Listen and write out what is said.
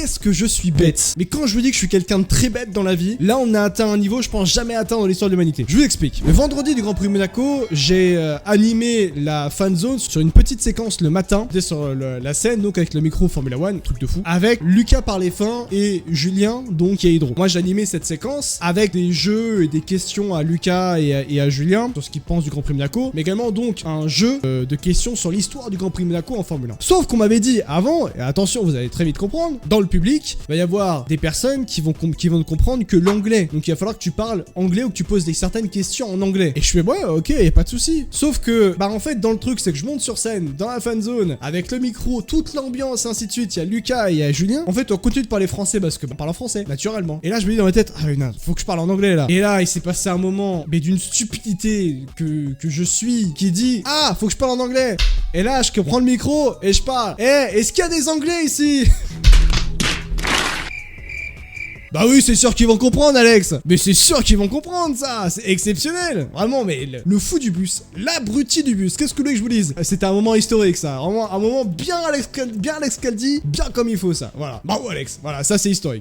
qu'est-ce que je suis bête. Mais quand je vous dis que je suis quelqu'un de très bête dans la vie, là on a atteint un niveau je pense jamais atteint dans l'histoire de l'humanité. Je vous explique. Le vendredi du Grand Prix Monaco, j'ai animé la fan zone sur une petite séquence le matin. J'étais sur la scène donc avec le micro Formula One, truc de fou, avec Lucas par les fins et Julien donc qui est Hydro. Moi j'ai animé cette séquence avec des jeux et des questions à Lucas et à Julien sur ce qu'ils pensent du Grand Prix Monaco, mais également donc un jeu de questions sur l'histoire du Grand Prix Monaco en Formule 1. Sauf qu'on m'avait dit avant, et attention vous allez très vite comprendre, dans le public, il va y avoir des personnes qui vont ne comprendre que l'anglais. Donc il va falloir que tu parles anglais ou que tu poses certaines questions en anglais. Et je fais ouais ok, y a pas de souci. Sauf que bah en fait dans le truc c'est que je monte sur scène dans la fan zone avec le micro, toute l'ambiance ainsi de suite, il y a Lucas et il y a Julien. En fait on continue de parler français parce que on parle en français naturellement. Et là je me dis dans ma tête ah non, faut que je parle en anglais là. Et là il s'est passé un moment mais d'une stupidité que je suis qui dit ah faut que je parle en anglais. Et là je prends le micro et je parle. Est-ce qu'il y a des anglais ici? Bah oui, c'est sûr qu'ils vont comprendre, Alex. Mais c'est sûr qu'ils vont comprendre, ça. C'est exceptionnel. Vraiment, mais le fou du bus, l'abruti du bus. Qu'est-ce que vous voulez que je vous dise? C'était un moment historique, ça. Vraiment un moment bien Alex Caldi, bien comme il faut, ça. Voilà. Bravo, Alex. Voilà, ça c'est historique.